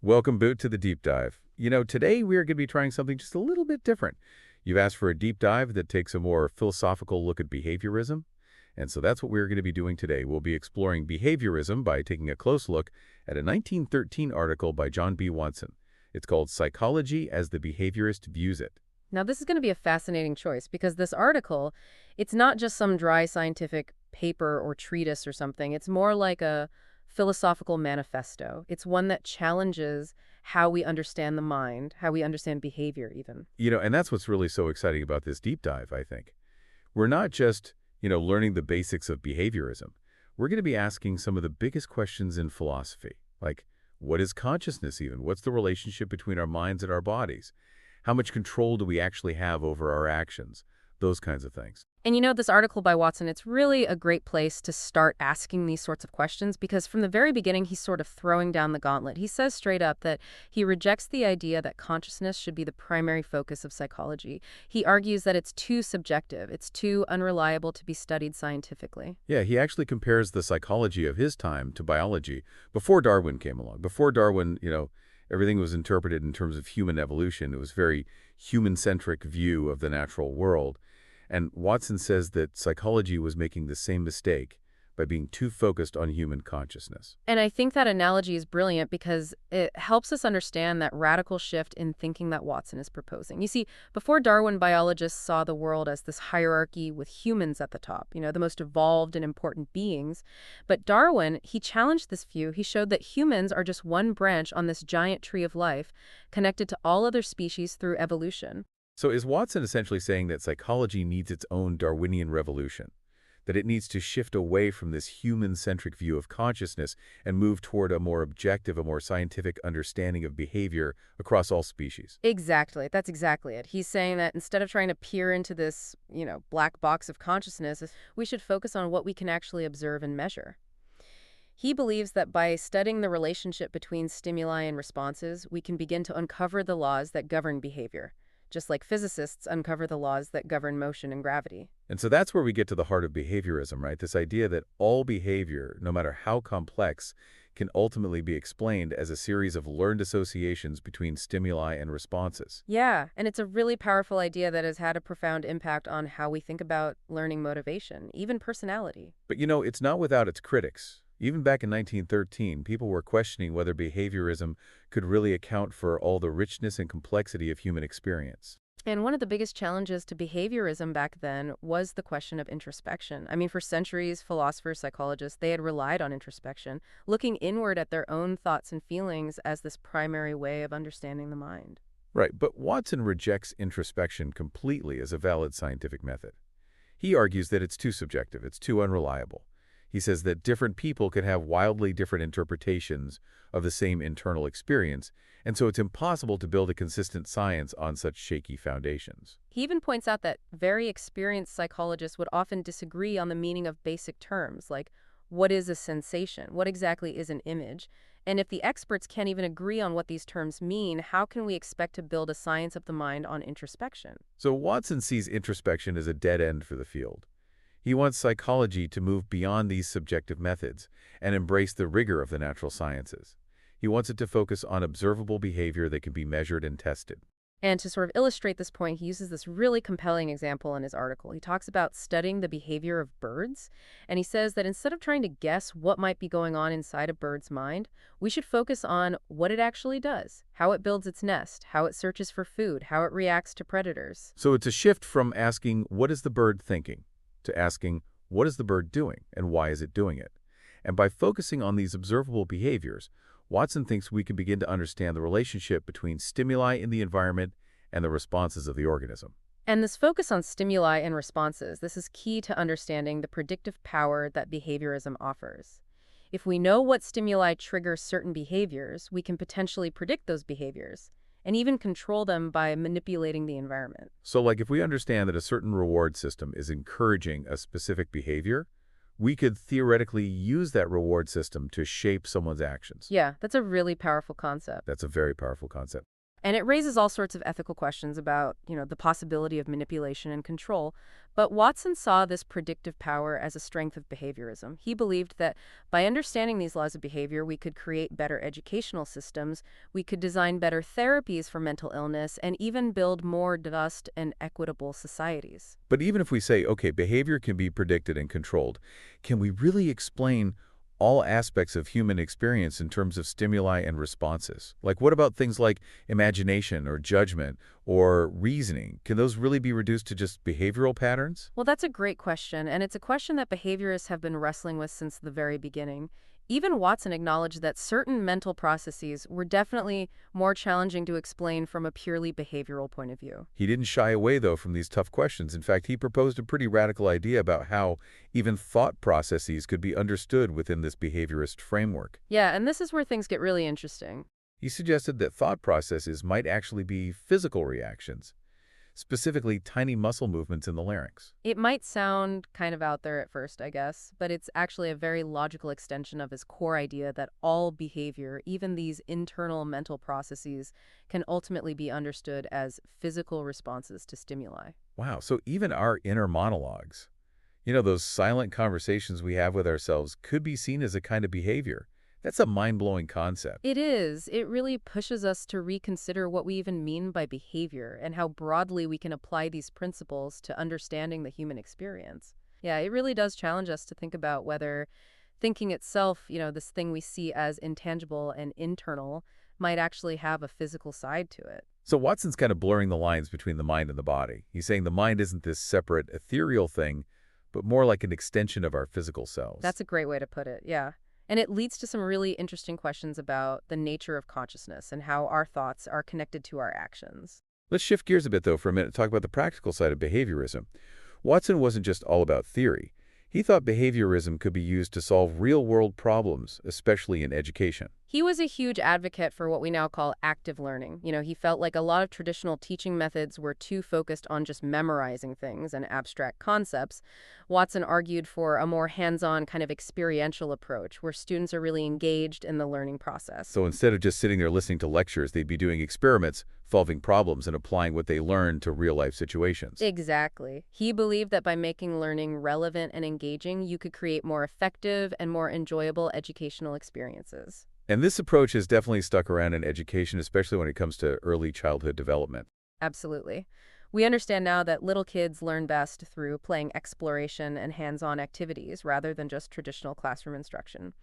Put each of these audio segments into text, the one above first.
Welcome, Boot, to the Deep Dive. Today we are going to be trying something just a little bit different. You've asked for a deep dive that takes a more philosophical look at behaviorism, and so that's what we're going to be doing today. We'll be exploring behaviorism by taking a close look at a 1913 article by John B. Watson. It's called Psychology as the Behaviorist Views It. Now, this is going to be a fascinating choice because this article, it's not just some dry scientific paper or treatise or something. It's more like a philosophical manifesto. It's one that challenges how we understand the mind, how we understand behavior even. And that's what's really so exciting about this deep dive, I think. We're not just, learning the basics of behaviorism. We're going to be asking some of the biggest questions in philosophy, like what is consciousness even? What's the relationship between our minds and our bodies? How much control do we actually have over our actions? Those kinds of things. And this article by Watson, it's really a great place to start asking these sorts of questions because from the very beginning, he's sort of throwing down the gauntlet. He says straight up that he rejects the idea that consciousness should be the primary focus of psychology. He argues that it's too subjective, it's too unreliable to be studied scientifically. Yeah, he actually compares the psychology of his time to biology before Darwin came along. Before Darwin, everything was interpreted in terms of human evolution. It was very human-centric view of the natural world. And Watson says that psychology was making the same mistake by being too focused on human consciousness. And I think that analogy is brilliant because it helps us understand that radical shift in thinking that Watson is proposing. You see, before Darwin, biologists saw the world as this hierarchy with humans at the top, the most evolved and important beings. But Darwin, he challenged this view. He showed that humans are just one branch on this giant tree of life, connected to all other species through evolution. So is Watson essentially saying that psychology needs its own Darwinian revolution? That it needs to shift away from this human-centric view of consciousness and move toward a more objective, a more scientific understanding of behavior across all species? Exactly. That's exactly it. He's saying that instead of trying to peer into this, black box of consciousness, we should focus on what we can actually observe and measure. He believes that by studying the relationship between stimuli and responses, we can begin to uncover the laws that govern behavior, just like physicists uncover the laws that govern motion and gravity. And so that's where we get to the heart of behaviorism, right? This idea that all behavior, no matter how complex, can ultimately be explained as a series of learned associations between stimuli and responses. Yeah, and it's a really powerful idea that has had a profound impact on how we think about learning motivation, even personality. But it's not without its critics. Even back in 1913, people were questioning whether behaviorism could really account for all the richness and complexity of human experience. And one of the biggest challenges to behaviorism back then was the question of introspection. I mean, for centuries, philosophers, psychologists, they had relied on introspection, looking inward at their own thoughts and feelings as this primary way of understanding the mind. Right, but Watson rejects introspection completely as a valid scientific method. He argues that it's too subjective, it's too unreliable. He says that different people can have wildly different interpretations of the same internal experience, and so it's impossible to build a consistent science on such shaky foundations. He even points out that very experienced psychologists would often disagree on the meaning of basic terms, like what is a sensation, what exactly is an image, and if the experts can't even agree on what these terms mean, how can we expect to build a science of the mind on introspection? So Watson sees introspection as a dead end for the field. He wants psychology to move beyond these subjective methods and embrace the rigor of the natural sciences. He wants it to focus on observable behavior that can be measured and tested. And to sort of illustrate this point, he uses this really compelling example in his article. He talks about studying the behavior of birds, and he says that instead of trying to guess what might be going on inside a bird's mind, we should focus on what it actually does, how it builds its nest, how it searches for food, how it reacts to predators. So it's a shift from asking, what is the bird thinking, to asking, what is the bird doing and why is it doing it? And by focusing on these observable behaviors, Watson thinks we can begin to understand the relationship between stimuli in the environment and the responses of the organism. And this focus on stimuli and responses, this is key to understanding the predictive power that behaviorism offers. If we know what stimuli trigger certain behaviors, we can potentially predict those behaviors and even control them by manipulating the environment. So like if we understand that a certain reward system is encouraging a specific behavior, we could theoretically use that reward system to shape someone's actions. Yeah, that's a really powerful concept. That's a very powerful concept. And it raises all sorts of ethical questions about, the possibility of manipulation and control. But Watson saw this predictive power as a strength of behaviorism. He believed that by understanding these laws of behavior, we could create better educational systems, we could design better therapies for mental illness, and even build more just and equitable societies. But even if we say, okay, behavior can be predicted and controlled, can we really explain all aspects of human experience in terms of stimuli and responses? Like, what about things like imagination or judgment or reasoning? Can those really be reduced to just behavioral patterns? Well, that's a great question, and it's a question that behaviorists have been wrestling with since the very beginning. Even Watson acknowledged that certain mental processes were definitely more challenging to explain from a purely behavioral point of view. He didn't shy away, though, from these tough questions. In fact, he proposed a pretty radical idea about how even thought processes could be understood within this behaviorist framework. Yeah, and this is where things get really interesting. He suggested that thought processes might actually be physical reactions, specifically tiny muscle movements in the larynx. It might sound kind of out there at first, I guess, but it's actually a very logical extension of his core idea that all behavior, even these internal mental processes, can ultimately be understood as physical responses to stimuli. Wow, so even our inner monologues, those silent conversations we have with ourselves, could be seen as a kind of behavior. That's a mind-blowing concept. It is. It really pushes us to reconsider what we even mean by behavior and how broadly we can apply these principles to understanding the human experience. Yeah, it really does challenge us to think about whether thinking itself, this thing we see as intangible and internal, might actually have a physical side to it. So Watson's kind of blurring the lines between the mind and the body. He's saying the mind isn't this separate, ethereal thing, but more like an extension of our physical selves. That's a great way to put it, yeah. And it leads to some really interesting questions about the nature of consciousness and how our thoughts are connected to our actions. Let's shift gears a bit, though, for a minute and talk about the practical side of behaviorism. Watson wasn't just all about theory. He thought behaviorism could be used to solve real-world problems, especially in education. He was a huge advocate for what we now call active learning. He felt like a lot of traditional teaching methods were too focused on just memorizing things and abstract concepts. Watson argued for a more hands-on kind of experiential approach where students are really engaged in the learning process. So instead of just sitting there listening to lectures, they'd be doing experiments, solving problems, and applying what they learned to real-life situations. Exactly. He believed that by making learning relevant and engaging, you could create more effective and more enjoyable educational experiences. And this approach has definitely stuck around in education, especially when it comes to early childhood development. Absolutely. We understand now that little kids learn best through playing exploration and hands-on activities rather than just traditional classroom instruction.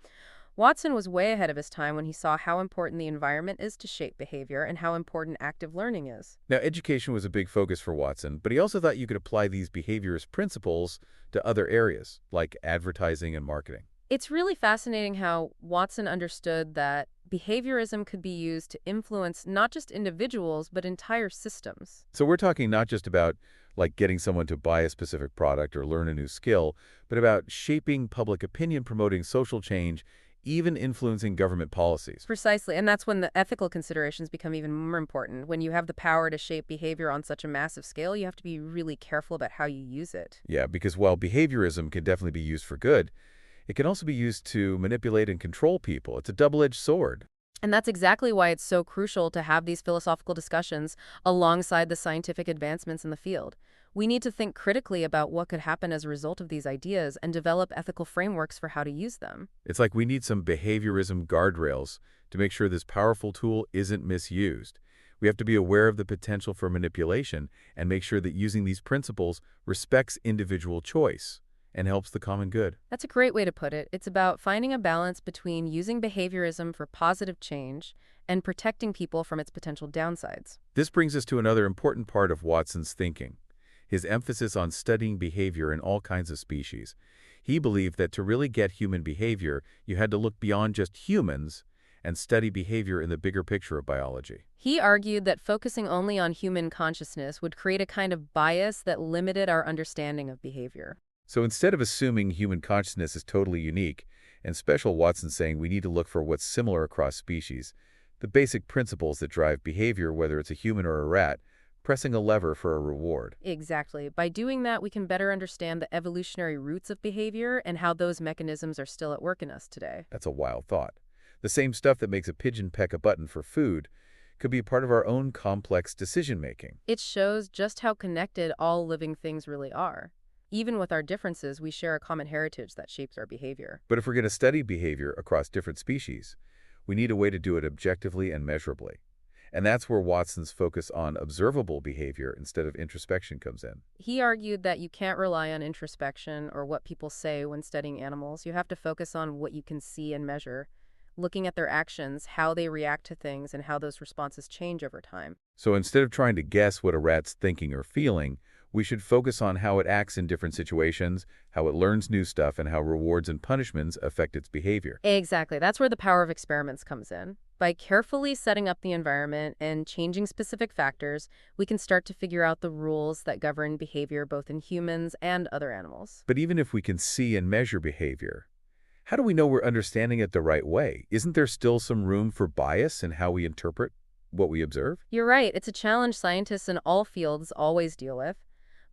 Watson was way ahead of his time when he saw how important the environment is to shape behavior and how important active learning is. Now, education was a big focus for Watson, but he also thought you could apply these behaviorist principles to other areas, like advertising and marketing. It's really fascinating how Watson understood that behaviorism could be used to influence not just individuals, but entire systems. So we're talking not just about like getting someone to buy a specific product or learn a new skill, but about shaping public opinion, promoting social change, even influencing government policies. Precisely, and that's when the ethical considerations become even more important. When you have the power to shape behavior on such a massive scale, you have to be really careful about how you use it. Yeah, because while behaviorism can definitely be used for good, it can also be used to manipulate and control people. It's a double-edged sword. And that's exactly why it's so crucial to have these philosophical discussions alongside the scientific advancements in the field. We need to think critically about what could happen as a result of these ideas and develop ethical frameworks for how to use them. It's like we need some behaviorism guardrails to make sure this powerful tool isn't misused. We have to be aware of the potential for manipulation and make sure that using these principles respects individual choice and helps the common good. That's a great way to put it. It's about finding a balance between using behaviorism for positive change and protecting people from its potential downsides. This brings us to another important part of Watson's thinking, his emphasis on studying behavior in all kinds of species. He believed that to really get human behavior, you had to look beyond just humans and study behavior in the bigger picture of biology. He argued that focusing only on human consciousness would create a kind of bias that limited our understanding of behavior. So instead of assuming human consciousness is totally unique and special, Watson's saying we need to look for what's similar across species, the basic principles that drive behavior, whether it's a human or a rat, pressing a lever for a reward. Exactly. By doing that, we can better understand the evolutionary roots of behavior and how those mechanisms are still at work in us today. That's a wild thought. The same stuff that makes a pigeon peck a button for food could be part of our own complex decision-making. It shows just how connected all living things really are. Even with our differences, we share a common heritage that shapes our behavior. But if we're going to study behavior across different species, we need a way to do it objectively and measurably. And that's where Watson's focus on observable behavior instead of introspection comes in. He argued that you can't rely on introspection or what people say when studying animals. You have to focus on what you can see and measure, looking at their actions, how they react to things, and how those responses change over time. So instead of trying to guess what a rat's thinking or feeling, we should focus on how it acts in different situations, how it learns new stuff, and how rewards and punishments affect its behavior. Exactly. That's where the power of experiments comes in. By carefully setting up the environment and changing specific factors, we can start to figure out the rules that govern behavior both in humans and other animals. But even if we can see and measure behavior, how do we know we're understanding it the right way? Isn't there still some room for bias in how we interpret what we observe? You're right. It's a challenge scientists in all fields always deal with.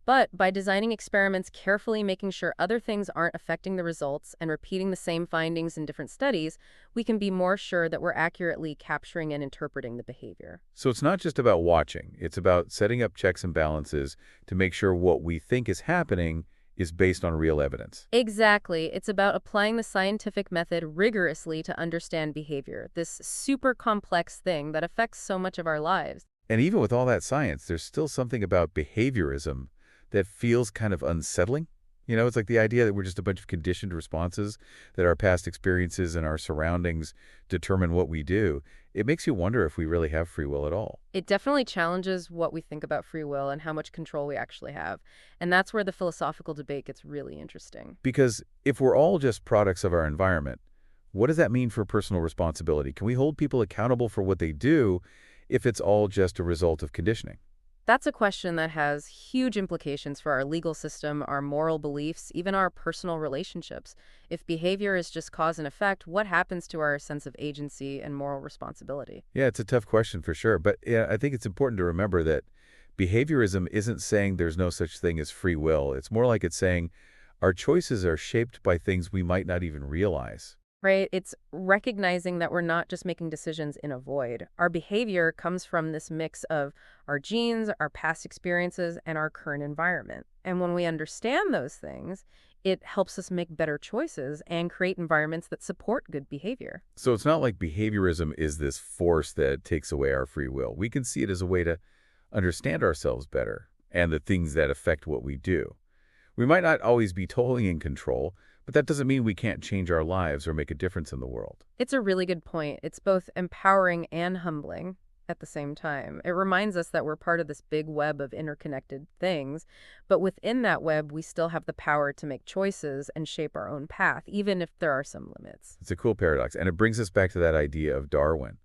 But by designing experiments carefully, making sure other things aren't affecting the results, and repeating the same findings in different studies, we can be more sure that we're accurately capturing and interpreting the behavior. So it's not just about watching. It's about setting up checks and balances to make sure what we think is happening is based on real evidence. Exactly. It's about applying the scientific method rigorously to understand behavior, this super complex thing that affects so much of our lives. And even with all that science, there's still something about behaviorism that feels kind of unsettling. You know, it's like the idea that we're just a bunch of conditioned responses, that our past experiences and our surroundings determine what we do. It makes you wonder if we really have free will at all. It definitely challenges what we think about free will and how much control we actually have. And that's where the philosophical debate gets really interesting. Because if we're all just products of our environment, what does that mean for personal responsibility? Can we hold people accountable for what they do if it's all just a result of conditioning? That's a question that has huge implications for our legal system, our moral beliefs, even our personal relationships. If behavior is just cause and effect, what happens to our sense of agency and moral responsibility? Yeah, it's a tough question for sure. But yeah, I think it's important to remember that behaviorism isn't saying there's no such thing as free will. It's more like it's saying our choices are shaped by things we might not even realize. Right? It's recognizing that we're not just making decisions in a void. Our behavior comes from this mix of our genes, our past experiences, and our current environment. And when we understand those things, it helps us make better choices and create environments that support good behavior. So it's not like behaviorism is this force that takes away our free will. We can see it as a way to understand ourselves better and the things that affect what we do. We might not always be totally in control, but that doesn't mean we can't change our lives or make a difference in the world. It's a really good point. It's both empowering and humbling at the same time. It reminds us that we're part of this big web of interconnected things, but within that web, we still have the power to make choices and shape our own path, even if there are some limits. It's a cool paradox, and it brings us back to that idea of Darwin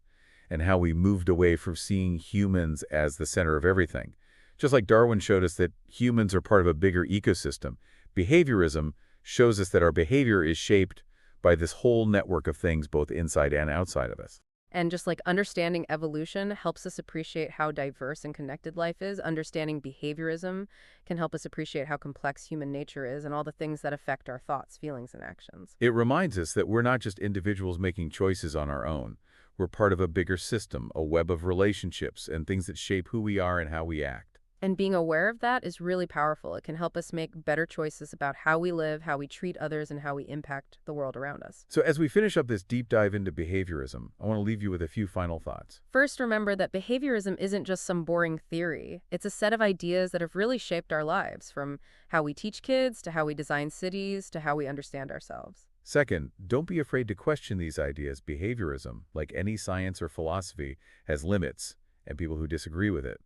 and how we moved away from seeing humans as the center of everything. Just like Darwin showed us that humans are part of a bigger ecosystem, behaviorism shows us that our behavior is shaped by this whole network of things both inside and outside of us. And just like understanding evolution helps us appreciate how diverse and connected life is, understanding behaviorism can help us appreciate how complex human nature is and all the things that affect our thoughts, feelings, and actions. It reminds us that we're not just individuals making choices on our own. We're part of a bigger system, a web of relationships and things that shape who we are and how we act. And being aware of that is really powerful. It can help us make better choices about how we live, how we treat others, and how we impact the world around us. So as we finish up this deep dive into behaviorism, I want to leave you with a few final thoughts. First, remember that behaviorism isn't just some boring theory. It's a set of ideas that have really shaped our lives, from how we teach kids, to how we design cities, to how we understand ourselves. Second, don't be afraid to question these ideas. Behaviorism, like any science or philosophy, has limits and people who disagree with it.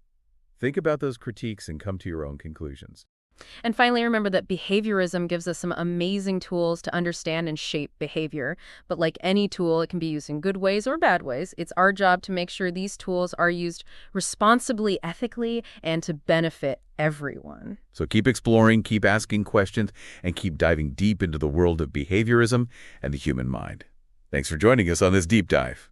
Think about those critiques and come to your own conclusions. And finally, remember that behaviorism gives us some amazing tools to understand and shape behavior. But like any tool, it can be used in good ways or bad ways. It's our job to make sure these tools are used responsibly, ethically, and to benefit everyone. So keep exploring, keep asking questions, and keep diving deep into the world of behaviorism and the human mind. Thanks for joining us on this deep dive.